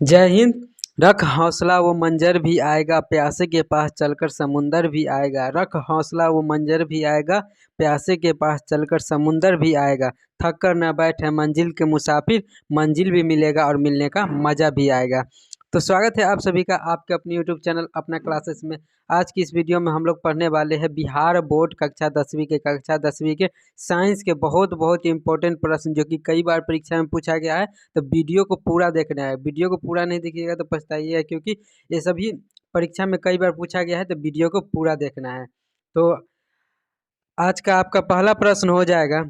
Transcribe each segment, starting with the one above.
जय हिंद। रख हौसला वो मंजर भी आएगा, प्यासे के पास चलकर समुंदर भी आएगा। रख हौसला वो मंजर भी आएगा, प्यासे के पास चलकर समुंदर भी आएगा। थक कर न बैठे मंजिल के मुसाफिर, मंजिल भी मिलेगा और मिलने का मज़ा भी आएगा। तो स्वागत है आप सभी का आपके अपने यूट्यूब चैनल अपना क्लासेस में। आज की इस वीडियो में हम लोग पढ़ने वाले हैं बिहार बोर्ड कक्षा 10वीं के साइंस के बहुत बहुत इंपॉर्टेंट प्रश्न, जो कि कई बार परीक्षा में पूछा गया है। तो वीडियो को पूरा देखना है, वीडियो को पूरा नहीं देखिएगा तो पछताइएगा, क्योंकि ये सभी परीक्षा में कई बार पूछा गया है। तो वीडियो को पूरा देखना है। तो आज का आपका पहला प्रश्न हो जाएगा।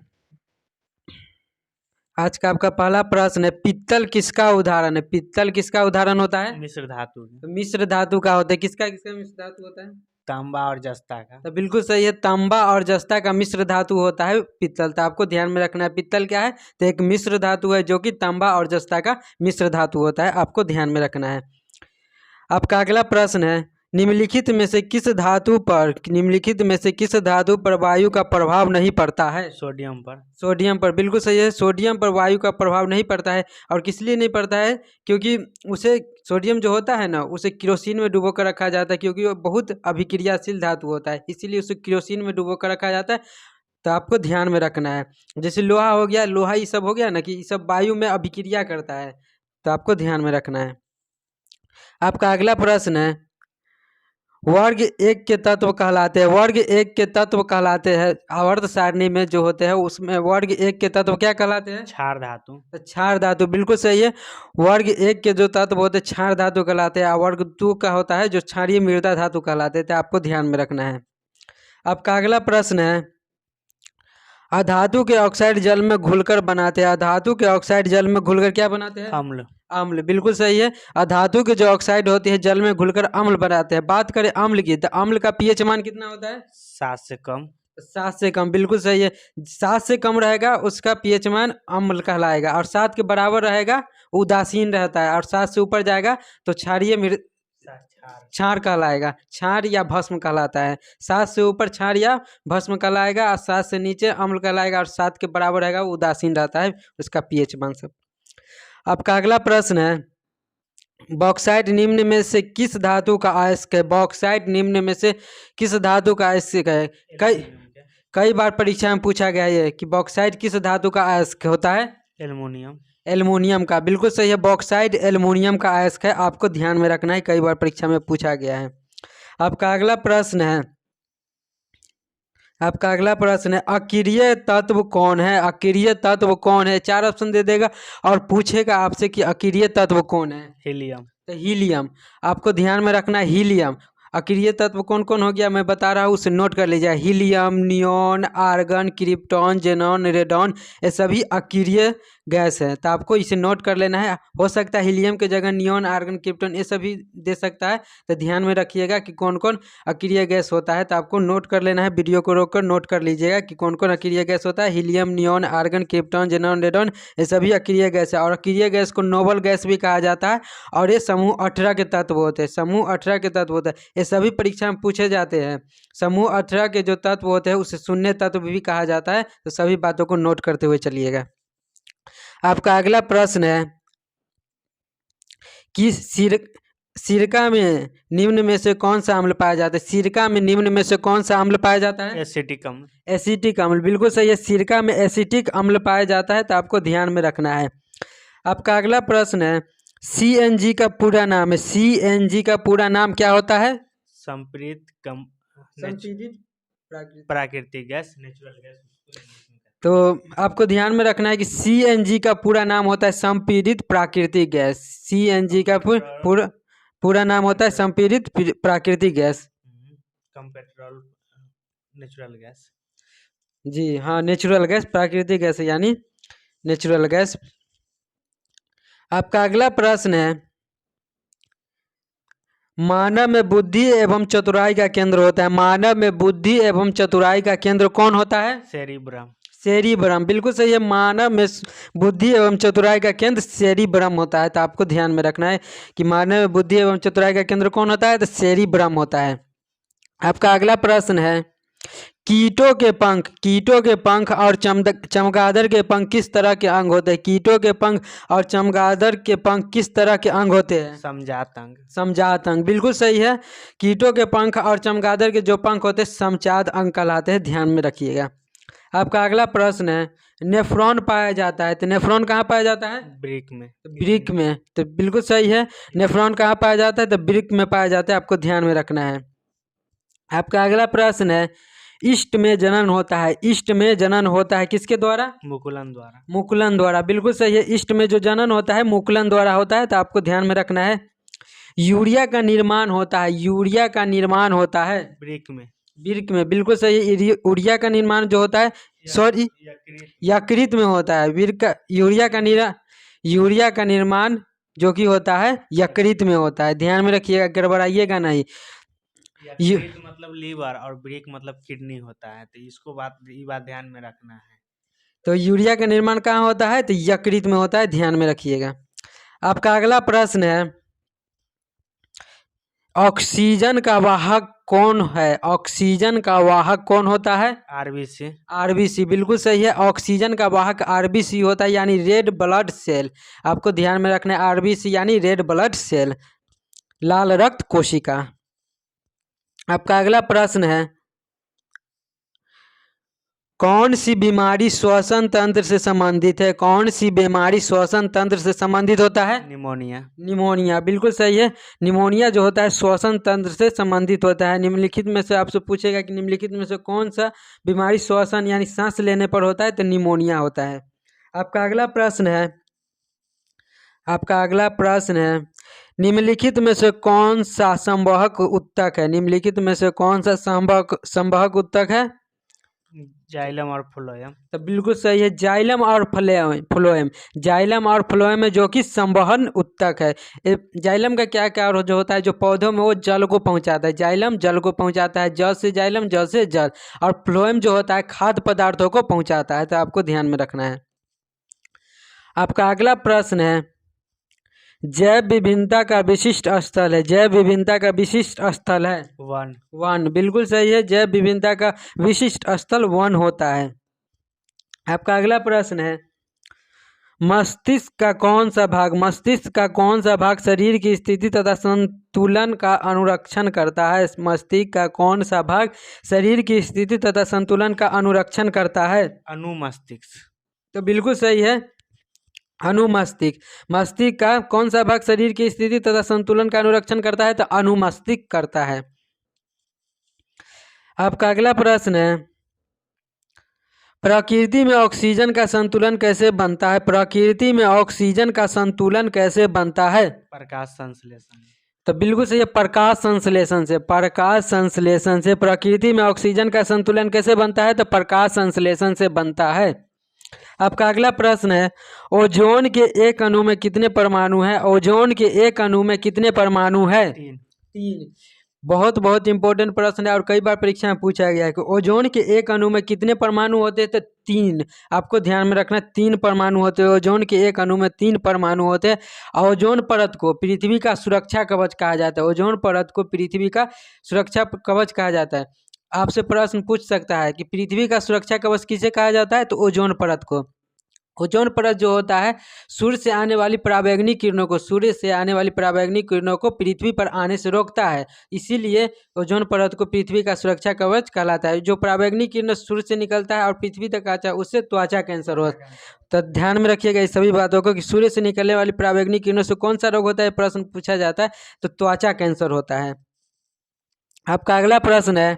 आज का आपका पहला प्रश्न है, पित्तल किसका उदाहरण है? पित्तल किसका उदाहरण होता है? मिश्र धातु तो मिश्र धातु का होता है। किसका किसका मिश्र धातु होता है? तांबा और जस्ता का। तो बिल्कुल सही है, तांबा और जस्ता का मिश्र धातु होता है पित्तल। तो आपको ध्यान में रखना है पित्तल क्या है, तो एक मिश्र धातु है जो कि तांबा और जस्ता का मिश्र धातु होता है। आपको ध्यान में रखना है। आपका अगला प्रश्न है, निम्नलिखित में से किस धातु पर वायु का प्रभाव नहीं पड़ता है? सोडियम पर। सोडियम पर, बिल्कुल सही है। सोडियम पर वायु का प्रभाव नहीं पड़ता है। और किस लिए नहीं पड़ता है? क्योंकि उसे सोडियम जो होता है ना, उसे केरोसिन में डुबो कर रखा जाता है, क्योंकि वो बहुत अभिक्रियाशील धातु होता है, इसीलिए उसे केरोसिन में डुबो कर रखा जाता है। तो आपको ध्यान में रखना है। जैसे लोहा हो गया, लोहा ये सब हो गया ना, कि ये सब वायु में अभिक्रिया करता है। तो आपको ध्यान में रखना है। आपका अगला प्रश्न है, वर्ग एक के तत्व कहलाते हैं आवर्त सारणी में जो होते हैं, उसमें वर्ग एक के तत्व क्या कहलाते हैं? क्षार धातु। तो क्षार धातु, बिल्कुल सही है। वर्ग एक के जो तत्व होते हैं क्षार धातु कहलाते हैं, और वर्ग दो का होता है जो क्षारीय मृदा धातु कहलाते हैं। तो आपको ध्यान में रखना है। आपका अगला प्रश्न है, अधातु के ऑक्साइड जल में घुलकर बनाते हैं। अधातु के ऑक्साइड जल में घुलकर क्या बनाते हैं? अम्ल। अम्ल, बिल्कुल सही है। अधातु के जो ऑक्साइड होती है जल में घुलकर अम्ल बनाते हैं। बात करें अम्ल की, तो अम्ल का पीएच मान कितना होता है? 7 से कम। 7 से कम, बिल्कुल सही है। 7 से कम रहेगा उसका पीएच मान अम्ल कहलाएगा, और 7 के बराबर रहेगा उदासीन रहता है, और 7 से ऊपर जाएगा तो क्षारीय क्षार कहलाएगा, क्षार या भस्म कहलाता है। 7 से ऊपर क्षार या भस्म कहलाएगा, और 7 से नीचे अम्ल कहलाएगा, और 7 के बराबर रहेगा वो उदासीन रहता है उसका पीएच मान सब। आपका अगला प्रश्न है, बॉक्साइट निम्न में से किस धातु का अयस्क है? बॉक्साइट निम्न में से किस धातु का अयस्क है? कई बार परीक्षा में पूछा गया है कि बॉक्साइट किस धातु का अयस्क होता है? एल्युमिनियम। एल्युमिनियम का, बिल्कुल सही है। बॉक्साइट एल्युमिनियम का अयस्क है। आपको ध्यान में रखना है, कई बार परीक्षा में पूछा गया है। आपका अगला प्रश्न है, अक्रिय तत्व कौन है? अक्रिय तत्व कौन है? 4 ऑप्शन दे देगा और पूछेगा आपसे कि अक्रिय तत्व कौन है। हीलियम। तो हीलियम, आपको ध्यान में रखना है हीलियम। अक्रिय तत्व कौन कौन हो गया मैं बता रहा हूँ, उसे नोट कर लीजिए। Helium, neon, argon, krypton, xenon, radon, ये सभी अक्रिय गैस है। तो आपको इसे नोट कर लेना है। हो सकता है हीलियम के जगह नियॉन, आर्गन, क्रिप्टॉन ये सभी दे सकता है। तो ध्यान में रखिएगा कि कौन कौन अक्रिय गैस होता है। तो आपको नोट कर लेना है, वीडियो को रोक कर नोट कर लीजिएगा कि कौन कौन अक्रिय गैस होता है। Helium, neon, argon, krypton, xenon, radon, ये सभी अक्रिय गैस है। और अक्रिय गैस को नोबल गैस भी कहा जाता है। और ये समूह 18 के तत्व होते हैं। समूह 18 के तत्व होते हैं, ये सभी परीक्षा में पूछे जाते हैं। समूह 18 के जो तत्व होते हैं उसे शून्य तत्व भी कहा जाता है। तो सभी बातों को नोट करते हुए चलिएगा। आपका अगला प्रश्न है कि सिरका में निम्न में से कौन सा अम्ल पाया जाता है? सिरका में निम्न में से कौन सा अम्ल पाया जाता है? एसिटिक अम्ल। एसिटिक अम्ल, बिल्कुल सही है। सिरका में एसिटिक अम्ल पाया जाता है। तो आपको ध्यान में रखना है। आपका अगला प्रश्न है, सीएनजी का पूरा नाम है। सीएनजी का पूरा नाम क्या होता है? प्राकृतिक गैस, नेचुरल गैस। तो आपको ध्यान में रखना है कि सीएनजी का पूरा नाम होता है संपीड़ित प्राकृतिक गैस। सीएनजी का पूरा नाम होता है संपीड़ित प्राकृतिक गैस। Petrol, natural gas. जी हाँ, नेचुरल गैस, प्राकृतिक गैस यानी नेचुरल गैस। आपका अगला प्रश्न है, मानव में बुद्धि एवं चतुराई का केंद्र होता है। मानव में बुद्धि एवं चतुराई का केंद्र कौन होता है? सेरिब्रम। सेरिब्रम, बिल्कुल सही है। मानव में बुद्धि एवं चतुराई का केंद्र सेरिब्रम होता है। तो आपको ध्यान में रखना है कि मानव में बुद्धि एवं चतुराई का केंद्र कौन होता है? तो सेरिब्रम होता है। आपका अगला प्रश्न है, कीटों के पंख और चमगादड़ के पंख किस तरह के अंग होते हैं? कीटों के पंख और चमगादड़ के पंख किस तरह के अंग होते हैं? समजात अंग। समजात अंग, बिल्कुल सही है। कीटों के पंख और चमगादड़ के जो पंख होते हैं समजात अंग कहलाते हैं, ध्यान में रखिएगा। आपका अगला प्रश्न है, नेफ्रॉन पाया जाता है, तो नेफ्रॉन कहाँ पाया जाता है? ब्रिक में। तो ब्रिक में, तो बिल्कुल सही है। नेफ्रॉन कहाँ पाया जाता है? तो ब्रिक में पाया जाता है, आपको ध्यान में रखना है। आपका अगला प्रश्न है, ईस्ट में जनन होता है, ईस्ट में जनन होता है किसके द्वारा? मुकुलन द्वारा। मुकुलन द्वारा, बिल्कुल सही है। ईस्ट में जो जनन होता है मुकुलन द्वारा होता है, तो आपको ध्यान में रखना है। यूरिया का निर्माण होता है, यूरिया का निर्माण होता है ब्रिक में। ब्रिक में, बिल्कुल सही है। यूरिया का निर्माण जो होता है सॉरी यकृत में होता है। यूरिया का निर्माण जो कि होता है यकृत में होता है, ध्यान में रखिएगा, गड़बड़ाइएगा नहीं। यकृत मतलब लीवर और ब्रिक मतलब किडनी होता है, तो इसको ये बात ध्यान में रखना है। तो यूरिया का निर्माण कहाँ होता है? तो यकृत में होता है, ध्यान में रखिएगा। आपका अगला प्रश्न है, ऑक्सीजन का वाहक कौन है? ऑक्सीजन का वाहक कौन होता है? आरबीसी। आरबीसी, बिल्कुल सही है। ऑक्सीजन का वाहक आरबीसी होता है, यानी रेड ब्लड सेल। आपको ध्यान में रखना है, आरबीसी यानी रेड ब्लड सेल, लाल रक्त कोशिका। आपका अगला प्रश्न है, कौन सी बीमारी श्वसन तंत्र से संबंधित है? कौन सी बीमारी श्वसन तंत्र से संबंधित होता है? निमोनिया। निमोनिया, बिल्कुल सही है। निमोनिया जो होता है श्वसन तंत्र से संबंधित होता है। निम्नलिखित में से आपसे पूछेगा कि निम्नलिखित में से कौन सा बीमारी श्वसन यानी सांस लेने पर होता है? तो निमोनिया होता है। आपका अगला प्रश्न है, निम्नलिखित में से कौन सा संवहक उत्तक है? निम्नलिखित में से कौन सा संवहक उत्तक है? जाइलम और फ्लोएम। तो बिल्कुल सही है, जाइलम और फ्लोएम। जाइलम और फ्लोएम में जो कि संवहन उत्तक है। जाइलम का क्या क्या जो होता है, जो पौधों में वो जल को पहुंचाता है। जाइलम जल को पहुंचाता है, जल से जाइलम, जल से जल। और फ्लोएम जो होता है खाद्य पदार्थों को पहुंचाता है, तो आपको ध्यान में रखना है। आपका अगला प्रश्न है, जैव विभिन्नता का विशिष्ट स्थल है। जैव विभिन्नता का विशिष्ट स्थल है वन, बिल्कुल सही है। जैव विभिन्नता का विशिष्ट स्थल वन होता है। आपका अगला प्रश्न है, मस्तिष्क का कौन सा भाग शरीर की स्थिति तथा संतुलन का अनुरक्षण करता है? मस्तिष्क का कौन सा भाग शरीर की स्थिति तथा संतुलन का अनुरक्षण करता है? अनुमस्तिष्क। तो बिल्कुल सही है, अनुमस्तिष्क। मस्तिष्क का कौन सा भाग शरीर की स्थिति तथा संतुलन का अनुरक्षण करता है? तो अनुमस्तिष्क करता है। आपका अगला प्रश्न है, प्रकृति में ऑक्सीजन का संतुलन कैसे बनता है? प्रकृति में ऑक्सीजन का संतुलन कैसे बनता है? प्रकाश संश्लेषण। तो बिल्कुल सही है, प्रकाश संश्लेषण से। प्रकाश संश्लेषण से प्रकृति में ऑक्सीजन का संतुलन कैसे बनता है? तो प्रकाश संश्लेषण से बनता है। आपका अगला प्रश्न है, ओजोन के एक अणु में कितने परमाणु हैं? ओजोन के एक अणु में कितने परमाणु हैं? 3। बहुत इंपॉर्टेंट प्रश्न है और कई बार परीक्षा में पूछा गया है कि ओजोन के एक अणु में कितने परमाणु होते हैं? तो 3। आपको ध्यान में रखना, 3 परमाणु होते हैं। ओजोन के एक अणु में 3 परमाणु होते हैं। ओजोन परत को पृथ्वी का सुरक्षा कवच कहा जाता है। ओजोन परत को पृथ्वी का सुरक्षा कवच कहा जाता है। आपसे प्रश्न पूछ सकता है कि पृथ्वी का सुरक्षा कवच किसे कहा जाता है? तो ओजोन परत को। ओजोन परत जो होता है सूर्य से आने वाली पराबैंगनी किरणों को पृथ्वी पर आने से रोकता है, इसीलिए ओजोन परत को पृथ्वी का सुरक्षा कवच कहलाता है। जो पराबैंगनी किरण सूर्य से निकलता है और पृथ्वी तक आता है उससे त्वचा कैंसर होता है। तो ध्यान में रखिएगा इस सभी बातों को कि सूर्य से निकलने वाली पराबैंगनी किरणों से कौन सा रोग होता है, प्रश्न पूछा जाता है, तो त्वचा कैंसर होता है। आपका अगला प्रश्न है,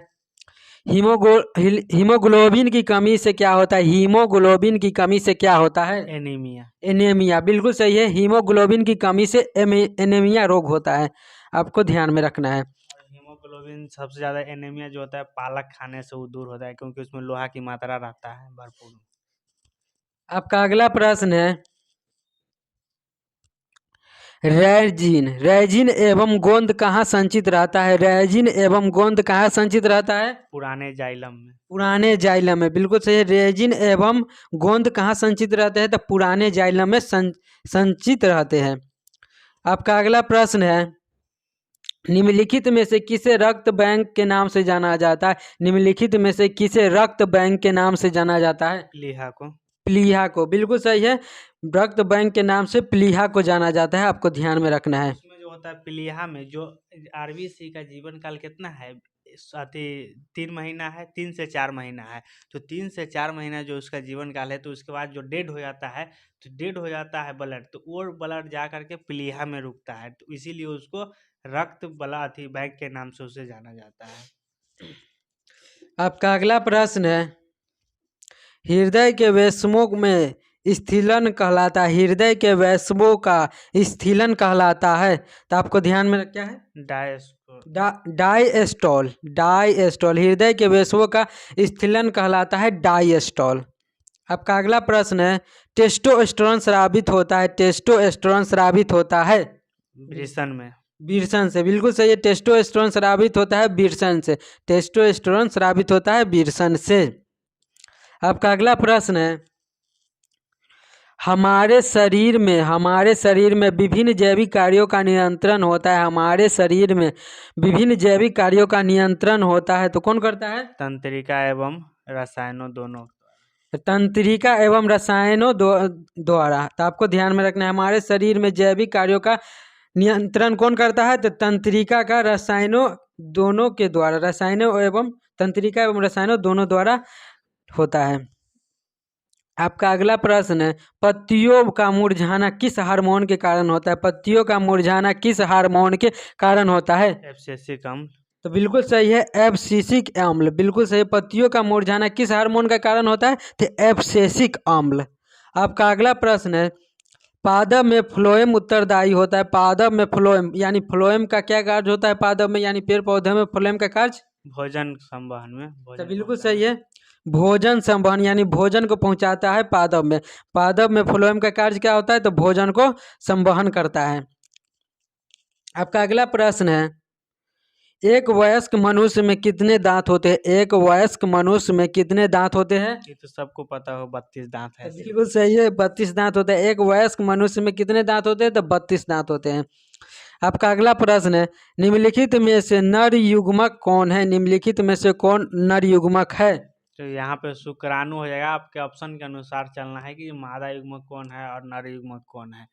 हीमोग्लोबिन की कमी से क्या होता है? हीमोग्लोबिन की कमी से क्या होता है? एनीमिया, बिल्कुल सही है। हीमोग्लोबिन की कमी से एनीमिया रोग होता है, आपको ध्यान में रखना है। हीमोग्लोबिन सबसे ज्यादा एनीमिया जो होता है पालक खाने से वो दूर होता है, क्योंकि उसमें लोहा की मात्रा रहता है भरपूर। आपका अगला प्रश्न है, रेजिन एवं गोंद कहाँ संचित रहता है? रेजिन एवं गोंद कहाँ संचित रहता है? पुराने जाइलम में, बिल्कुल सही है। रेजिन एवं गोंद कहाँ संचित रहते हैं? तो पुराने जाइलम में संचित रहते हैं। आपका अगला प्रश्न है, निम्नलिखित में से किसे रक्त बैंक के नाम से जाना जाता है? निम्नलिखित में से किसे रक्त बैंक के नाम से जाना जाता है? प्लीहा को। प्लीहा को, बिल्कुल सही है। रक्त बैंक के नाम से प्लीहा को जाना जाता है, आपको ध्यान में रखना है। उसमें जो होता है प्लीहा में जो आरबीसी का जीवन काल कितना है, अति 3 महीना है, 3 से 4 महीना है। तो 3 से 4 महीना जो उसका जीवन काल है, तो उसके बाद जो डेड हो जाता है, तो डेड हो जाता है ब्लड, तो वो ब्लड जा करके प्लीहा में रुकता है, तो इसीलिए उसको रक्त बला अति बैंक के नाम से उसे जाना जाता है। आपका अगला प्रश्न है, हृदय के वैष्णों में स्थिलन कहलाता है। हृदय के वैष्णों का स्थिलन कहलाता है, तो आपको ध्यान में क्या है? डायस्टोल। डायस्टोल, हृदय के वैष्णों का स्थिलन कहलाता है डायस्टोल। आपका अगला प्रश्न है, टेस्टोस्टेरोन स्रावित होता है। टेस्टोस्टेरोन स्रावित होता है वृषण में। वृषण से, बिल्कुल सही है। टेस्टोस्टेरोन स्रावित होता है वृषण से। टेस्टोस्टेरोन स्रावित होता है वृषण से। आपका अगला प्रश्न है, हमारे शरीर में विभिन्न जैविक कार्यों का नियंत्रण होता है। हमारे शरीर में विभिन्न जैविक कार्यों का नियंत्रण होता है, तो कौन करता है? तंत्रिका एवं रसायनों दोनों। तंत्रिका एवं रसायनों द्वारा, तो आपको ध्यान में रखना है, हमारे शरीर में जैविक कार्यों का नियंत्रण कौन करता है? तो तंत्रिका का रसायनों दोनों के द्वारा, रसायनों एवं तंत्रिका एवं रसायनों दोनों द्वारा होता है। आपका अगला प्रश्न है, पत्तियों का मुरझाना किस हार्मोन के कारण होता है? पत्तियों का मुरझाना किस हार्मोन के कारण होता है? एब्सिसिक अम्ल। तो बिल्कुल सही है, एब्सिसिक अम्ल, बिल्कुल सही। पत्तियों का मुरझाना किस हार्मोन का कारण होता है? तो एब्सिसिक अम्ल। आपका अगला प्रश्न है, पादप में फ्लोएम उत्तरदायी होता है। पादप में फ्लोएम यानी फ्लोएम का क्या कार्य होता है? पादप में यानी पेड़ पौधे में फ्लोएम का कार्य? भोजन संवहन में। तो बिल्कुल सही है, भोजन संवहन यानी भोजन को पहुंचाता है पादप में। पादप में फ्लोएम का कार्य क्या होता है? तो भोजन को संवहन करता है। आपका अगला प्रश्न है, एक वयस्क मनुष्य में कितने दांत होते हैं? एक वयस्क मनुष्य में कितने दांत होते हैं? ये तो सबको पता हो, 32 दांत है। बिल्कुल सही है, 32 दांत होते हैं। एक वयस्क मनुष्य में कितने दांत होते हैं? तो 32 दांत होते हैं। आपका अगला प्रश्न है, निम्नलिखित में से नर युग्मक कौन है? निम्नलिखित में से कौन नर युग्मक है? तो यहाँ पे शुक्राणु हो जाएगा। आपके ऑप्शन के अनुसार चलना है कि मादा युग्मक कौन है और नर युग्मक कौन है।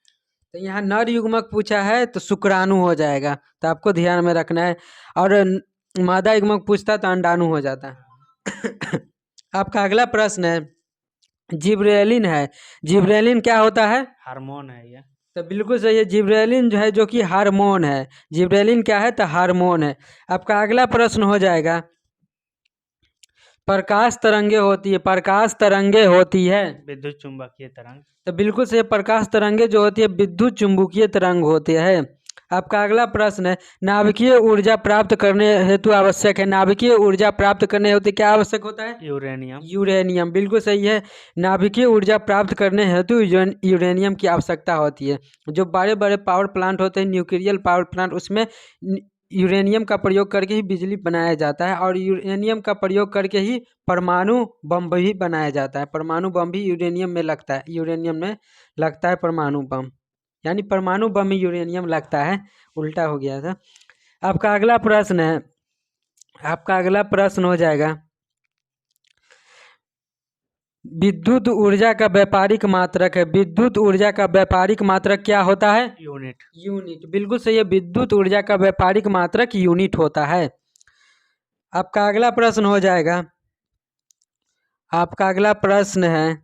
तो यहाँ नर युग्मक पूछा है तो शुक्राणु हो जाएगा, तो आपको ध्यान में रखना है। और मादा युग्मक पूछता तो अंडाणु हो जाता। आपका अगला प्रश्न है, जिब्रेलिन है। जिब्रेलिन क्या होता है? हार्मोन है ये। तो बिल्कुल सही है, जिब्रेलिन जो है जो कि हार्मोन है। जिब्रेलिन क्या है? तो हार्मोन है। आपका अगला प्रश्न हो जाएगा, प्रकाश तरंगे होती है। प्रकाश तरंगे होती है विद्युत चुंबकीय तरंग। तो बिल्कुल सही, प्रकाश तरंगे जो होती है विद्युत चुंबकीय तरंग होते हैं। आपका अगला प्रश्न है, नाभिकीय ऊर्जा प्राप्त करने हेतु आवश्यक है। नाभिकीय ऊर्जा प्राप्त करने हेतु क्या आवश्यक होता है? यूरेनियम। यूरेनियम, बिल्कुल सही है। नाभिकीय ऊर्जा प्राप्त करने हेतु यूरेनियम की आवश्यकता होती है। जो बड़े बड़े पावर प्लांट होते हैं, न्यूक्लियर पावर प्लांट, उसमें यूरेनियम का प्रयोग करके ही बिजली बनाया जाता है। और यूरेनियम का प्रयोग करके ही परमाणु बम भी बनाया जाता है। परमाणु बम भी यूरेनियम में लगता है। यूरेनियम में लगता है परमाणु बम, यानी परमाणु बम में यूरेनियम लगता है, उल्टा हो गया था। आपका अगला प्रश्न है, आपका अगला प्रश्न हो जाएगा, विद्युत ऊर्जा का व्यापारिक मात्रक है। विद्युत ऊर्जा का व्यापारिक मात्रक क्या होता है? यूनिट। यूनिट, बिल्कुल सही है। विद्युत ऊर्जा का व्यापारिक मात्रक यूनिट होता है। आपका अगला प्रश्न हो जाएगा, आपका अगला प्रश्न है,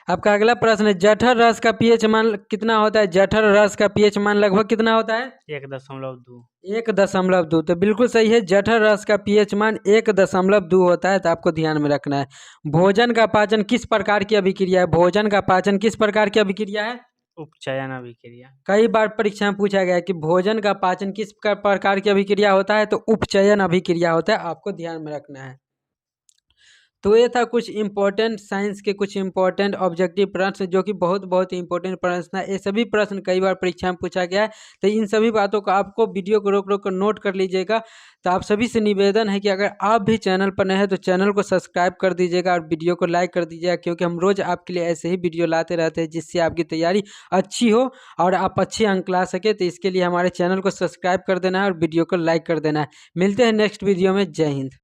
आपका अगला प्रश्न है, जठर रस का पीएच मान कितना होता है? जठर रस का पीएच मान लगभग कितना होता है? 1.2। 1.2, तो बिल्कुल सही है। जठर रस का पीएच मान 1.2 होता है, तो आपको ध्यान में रखना है। भोजन का पाचन किस प्रकार की अभिक्रिया है? भोजन का पाचन किस प्रकार की अभिक्रिया है? उपचयन अभिक्रिया। कई बार परीक्षा में पूछा गया है कि भोजन का पाचन किस प्रकार की अभिक्रिया होता है, तो उपचयन अभिक्रिया होता है, आपको ध्यान में रखना है। तो ये था कुछ इम्पोर्टेंट साइंस के कुछ इम्पोर्टेंट ऑब्जेक्टिव प्रश्न जो कि बहुत बहुत इंपॉर्टेंट प्रश्न है। ये सभी प्रश्न कई बार परीक्षा में पूछा गया है, तो इन सभी बातों को आपको वीडियो को रोक रोक कर नोट कर लीजिएगा। तो आप सभी से निवेदन है कि अगर आप भी चैनल पर नए हैं तो चैनल को सब्सक्राइब कर दीजिएगा और वीडियो को लाइक कर दीजिएगा, क्योंकि हम रोज़ आपके लिए ऐसे ही वीडियो लाते रहते हैं जिससे आपकी तैयारी अच्छी हो और आप अच्छे अंक ला सके। तो इसके लिए हमारे चैनल को सब्सक्राइब कर देना है और वीडियो को लाइक कर देना है। मिलते हैं नेक्स्ट वीडियो में। जय हिंद।